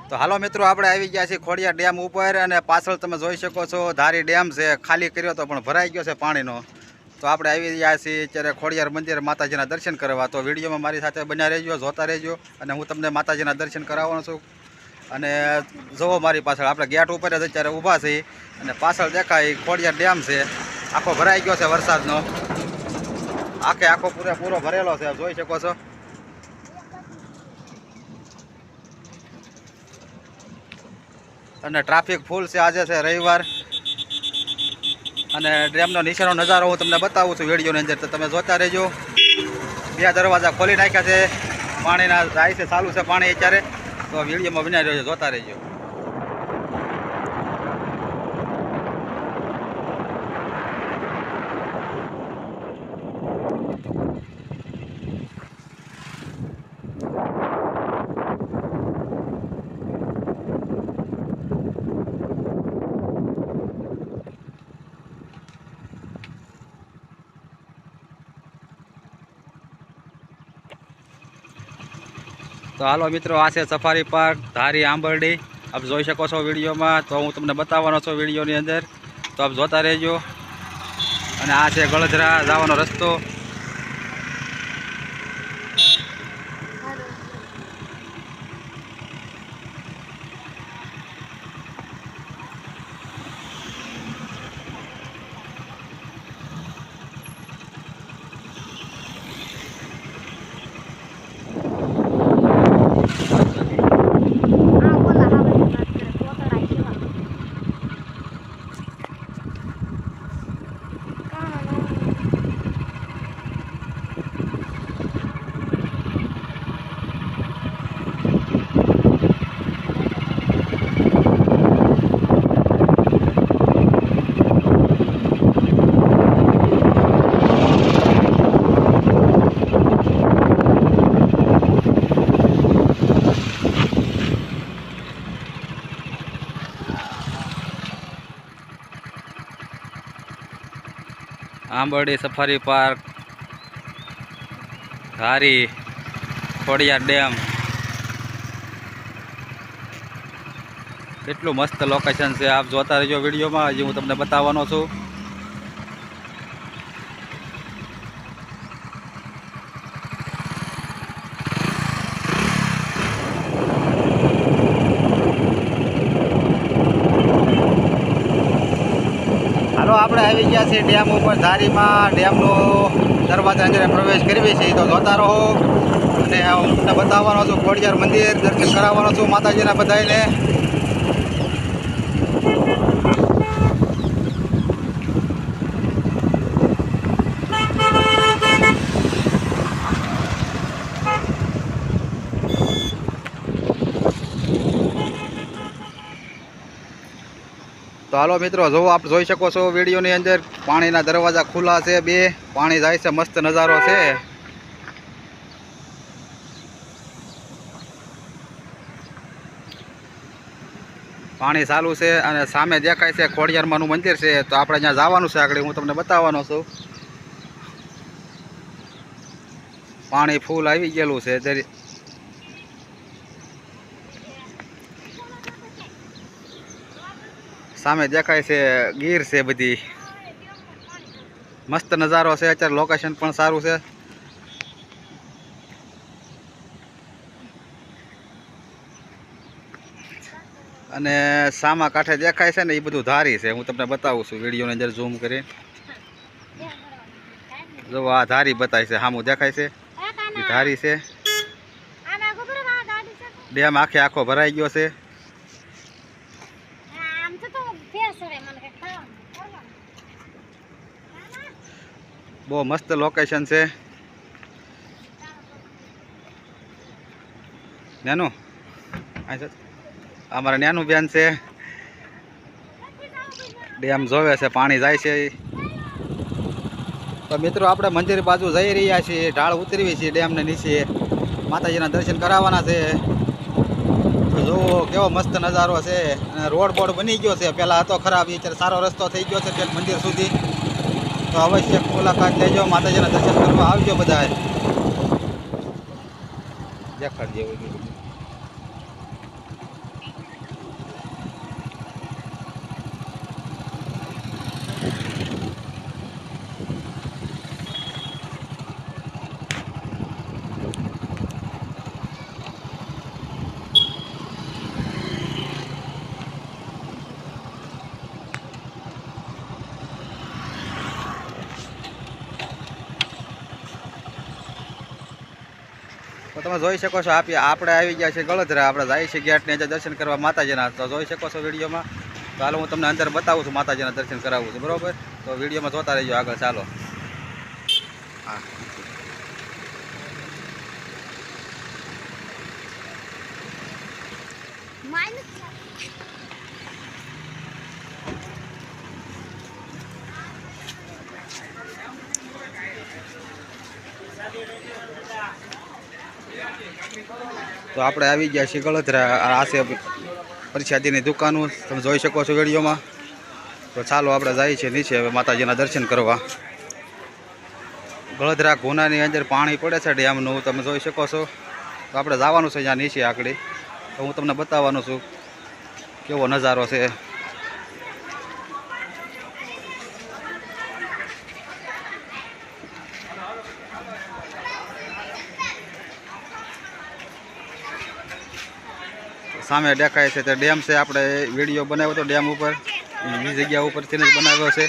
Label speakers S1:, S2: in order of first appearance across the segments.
S1: તો હાલો મિત્રો આપણે આવી ગયા છીએ ખોડિયાર ડેમ ઉપર અને પાછળ તમે જોઈ શકો છો ધારી ડેમ છે, ખાલી કર્યો તો પણ ભરાઈ ગયો છે પાણીનો। તો આપણે આવી ગયા છીએ અત્યારે ખોડિયાર મંદિર માતાજીના દર્શન કરવા। તો વિડીયોમાં મારી સાથે બન્યા રહેજો, જોતા રહેજો અને હું તમને માતાજીના દર્શન કરાવવાનો છું। અને જોવો મારી પાછળ આપણે ગેટ ઉપર જ અત્યારે ઊભા છીએ અને પાછળ દેખાય ખોડિયાર ડેમ છે, આખો ભરાઈ ગયો છે વરસાદનો, આખો પૂરેપૂરો ભરેલો છે, જોઈ શકો છો। અને ટ્રાફિક ફૂલ છે, આજે છે રવિવાર અને ડેમનો નીચેનો નજારો હું તમને બતાવું છું વિડીયોની અંદર, તો તમે જોતા રહેજો। બે દરવાજા ખોલી નાખ્યા છે, પાણીના જાય છે, ચાલુ છે પાણી અત્યારે, તો વિડીયોમાં બન્યા રહેજો, જોતા રહેજો। તો હાલો મિત્રો, આ છે સફારી પાર્ક ધારી આંબરડી, આપ જોઈ શકો છો વિડીયોમાં। તો હું તમને બતાવવાનો છું વિડીયોની અંદર, તો આપ જોતા રહેજો। અને આ છે ગળધરા જવાનો રસ્તો। આંબરડી સફારી પાર્ક ધારી ખોડિયાર ડેમ, કેટલું મસ્ત લોકેશન છે, આપ જોતા રહેજો વિડીયોમાં, હજી હું તમને બતાવવાનો છું। આપણે આવી ગયા છીએ ડેમ ઉપર ધારીમાં, ડેમનો દરવાજા અંદર પ્રવેશ કરવી છે, તો જોતા રહો। અને હું તમને બતાવવાનો છું ખોડિયાર મંદિર, દર્શન કરાવવાનો છું માતાજીના બધાને। તો હાલો મિત્રો, જો આપ જોઈ શકો છો વિડીયોની અંદર, પાણીના દરવાજા ખુલ્લા છે, બે પાણી જાય છે, મસ્ત નજારો છે। પાણી ચાલુ છે અને સામે દેખાય છે ખોડિયારમાંનું મંદિર છે, તો આપણે ત્યાં જવાનું છે આગળ, હું તમને બતાવવાનો છું। પાણી ફૂલ આવી ગયેલું છે, સામે દેખાય છે ગીર છે, બધી મસ્ત નજારો છે, અત્યારે લોકેશન પણ સારું છે। અને સામા કાંઠે દેખાય છે ને એ બધું ધારી છે, હું તમને બતાવું છું વિડીયોની અંદર ઝૂમ કરી, જો આ ધારી બતાય છે, સામું દેખાય છે એ ધારી છે। ડેમ આખો ભરાઈ ગયો છે, બહુ મસ્ત લોકેશન છે। નેનું અમારા નેનું બેન છે, ડેમ જોવે છે, પાણી જાય છે। તો મિત્રો, આપણે મંદિર બાજુ જઈ રહ્યા છીએ, ઢાળ ઉતરવી છીએ ડેમને નીચે, માતાજીના દર્શન કરાવવાના છે। તો જુઓ કેવો મસ્ત નજારો છે, અને રોડ બોર્ડ બની ગયો છે, પહેલાં હતો ખરાબ, અત્યારે સારો રસ્તો થઈ ગયો છે ઠેક મંદિર સુધી। તો અવશ્ય મુલાકાત લેજો, માતાજીના દર્શન કરવા આવજો બધા। દેખાડ જેવું તમે જોઈ શકો છો આપણે આવી ગયા છે ગળધરા, આપણે જાય છે ગેટની અંદર દર્શન કરવા માતાજીના. તો જોઈ શકો છો વિડીયોમાં. તો હાલો હું તમને અંદર બતાવું છું, માતાજીના દર્શન કરાવું છું, બરાબર? તો વિડીયોમાં જોતા રહેજો આગળ. ચાલો. હા, તો આપણે આવી ગયા છીએ ગળધરા. આ છે પ્રસાદીની દુકાનો, તમે જોઈ શકો છો વિડીયોમાં. તો ચાલો આપણે જઈએ છીએ નીચે હવે માતાજીના દર્શન કરવા. ગળધરા ગુનાની અંદર પાણી પડે છે ડેમનું, તમે જોઈ શકો છો. તો આપણે જવાનું છે ત્યાં નીચે આગળ. તો હું તમને બતાવવાનું છું કેવો નજારો છે. સામે દેખાય છે તે ડેમ છે. આપણે વિડીયો બનાવ્યો હતો ડેમ ઉપર, એ જગ્યા ઉપરથી જ બનાવ્યો છે.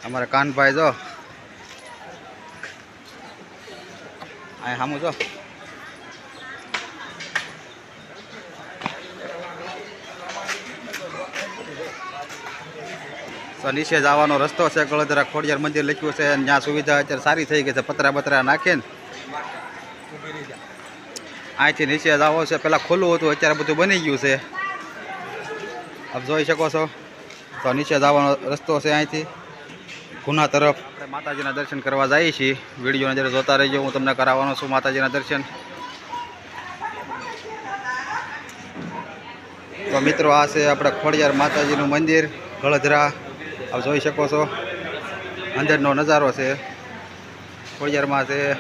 S1: અમારા કાનભાઈ જો આ સામું જો. તો નીચે જવાનો રસ્તો છે. ગળધરા ખોડિયાર મંદિર લખ્યું છે. ત્યાં સુવિધા અત્યારે સારી થઈ ગઈ છે, પતરા બતરા નાખીને. અહીંથી નીચે જવો છે. પહેલાં ખુલ્લું હતું, અત્યારે બધું બની ગયું છે, આપ જોઈ શકો છો. તો નીચે જવાનો રસ્તો છે અહીંથી ગુના તરફ. આપણે માતાજીના દર્શન કરવા જઈએ છીએ. વિડીયોની અંદર જોતા રહીજો, હું તમને કરાવવાનો છું માતાજીના દર્શન. તો મિત્રો આ છે આપણે ખોડિયાર માતાજીનું મંદિર ગળધરા. આપ જોઈ શકો છો અંદરનો નજારો છે ખોડિયારમાં છે.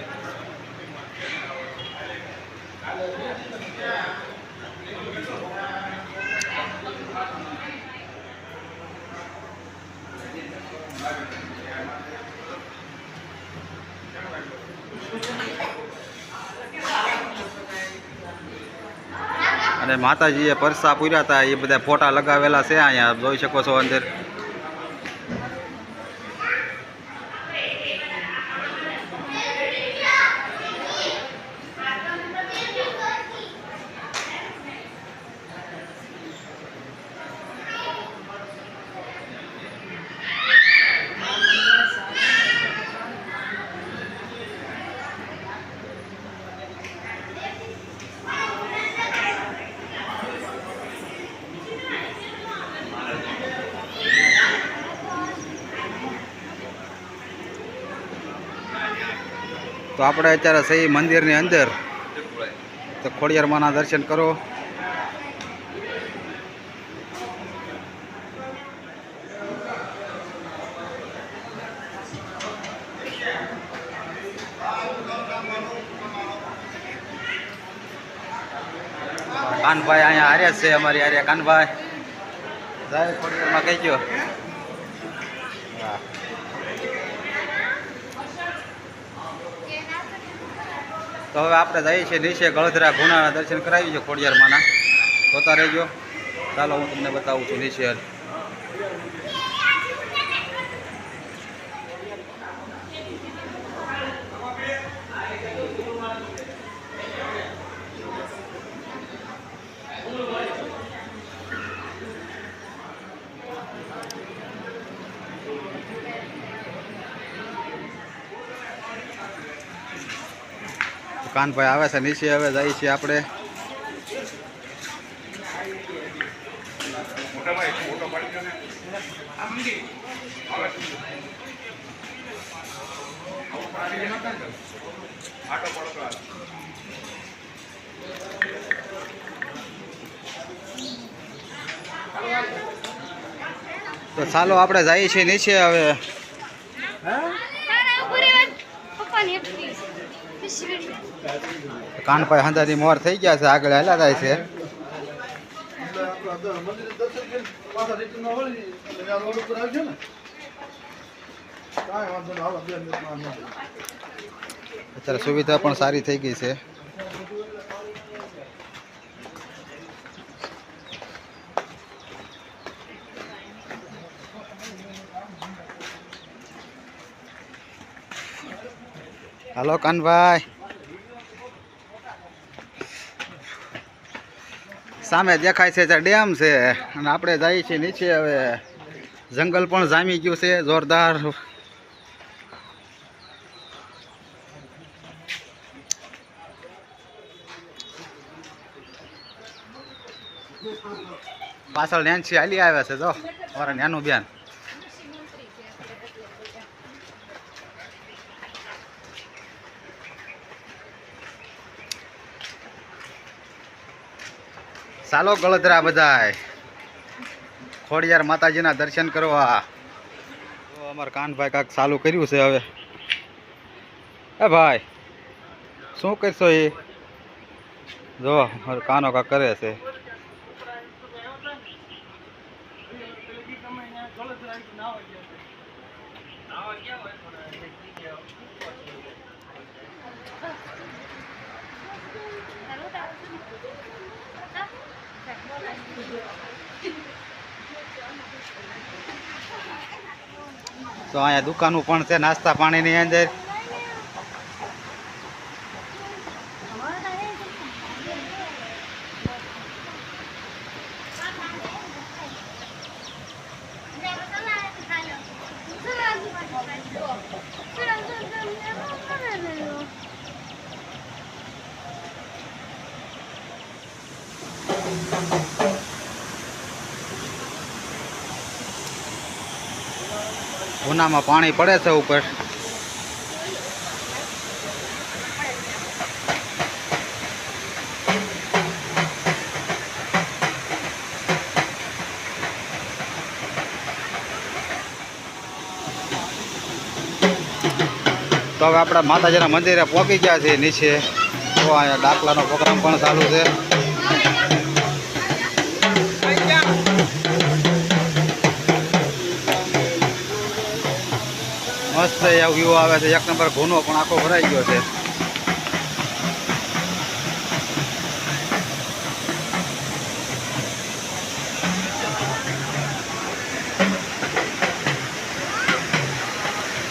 S1: અને માતાજીએ પરસા પૂર્યા હતા, એ બધા ફોટા લગાવેલા છે અહીંયા, જોઈ શકો છો અંદર. તો આપણે અત્યારે સહી મંદિરની અંદર. તો ખોડિયારમાંના દર્શન કરો. કાનભાઈ અહીંયા હાર્યા છે, અમારી હાર્યા કાનભાઈ. જય ખોડિયારમાં કહી ગયો. તો હવે આપણે જઈએ છીએ નીચે ગળધરા ગુનાના દર્શન કરાવી છે ખોડિયારમાંના. જોતા રહેજો. ચાલો હું તમને બતાવું છું નીચે. કાનભાઈ આવે છે નીચે. હવે જઈએ છીએ આપણે. તો ચાલો આપણે જઈએ છીએ નીચે હવે. કાનભાઈ હંધાની મોર થઈ ગયા છે, આગળ હાલા જાય છે. અત્યારે સુવિધા પણ સારી થઈ ગઈ છે. હાલો કાનભાઈ, સામે દેખાય છે ત્યાં ડેમ છે અને આપણે જઈએ છીએ નીચે. હવે જંગલ પણ જામી ગયું છે જોરદાર. પાછળ નેન્સી હાલી આવ્યા છે જો મારા નેનું બેન. ચાલો ગળદરા બધાય ખોડિયાર માતાજીના દર્શન કરવા. તો અમારા કાનભાઈ કાંક ચાલુ કર્યું છે. હવે એ ભાઈ શું કરશો? એ જો મારો કાનો કાંક કરે છે. તો અહીંયા દુકાનો પણ છે નાસ્તા પાણીની અંદર. ઉનામાં પાણી પડે છે ઉપર. તો હવે આપણા માતાજીના મંદિરે પહોંચી ગયા છે નીચે. તો અહીંયા ડાકલાનો પ્રોગ્રામ પણ ચાલુ છે. મસ્ત વ્યૂ આવે છે. એક નંબર ઘૂનો પણ આખો ભરાઈ ગયો છે.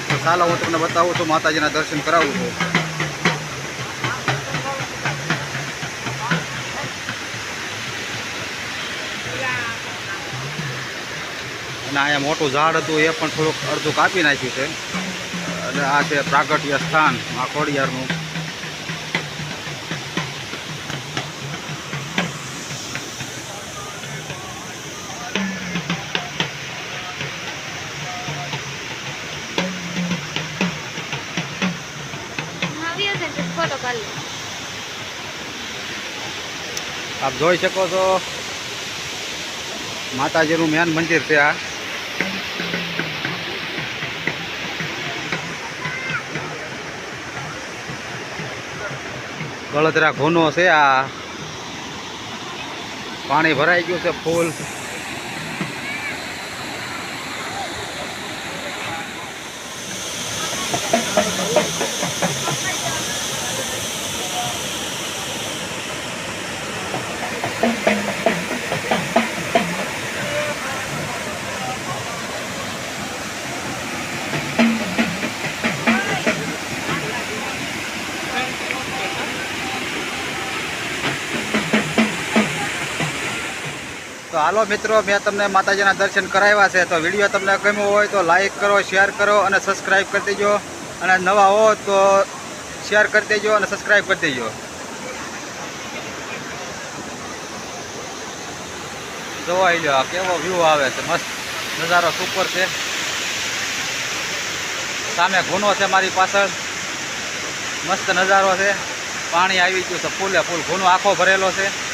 S1: તો ચાલો હું તમને બતાવું છું, માતાજીના દર્શન કરાવું છું. અને અહીંયા મોટું ઝાડ હતું એ પણ થોડુંક અડધું કાપી નાખ્યું છે. અને આ છે પ્રાગટ્ય સ્થાન આ ખોડિયારનું. આપ જોઈ શકો છો માતાજીનું મેન મંદિર છે આ. ગળદરા ઘૂનો છે આ. પાણી ભરાઈ ગયું છે ફૂલ. તો હાલો મિત્રો, મેં તમને માતાજીના દર્શન કરાવ્યા છે. તો વિડીયો તમને ગમ્યો હોય તો લાઈક કરો, શેર કરો અને સબસ્ક્રાઈબ કરી દેજો. અને નવા હો તો શેર કરી દેજો અને સબસ્ક્રાઈબ કરી દેજો. જોવાઈ લો કેવો વ્યૂ આવે છે. મસ્ત નજારો સુપર છે. સામે ઘૂનો છે મારી પાછળ. મસ્ત નજારો છે. પાણી આવી ગયું છે ફૂલે ફૂલ. ઘૂનો આખો ભરેલો છે.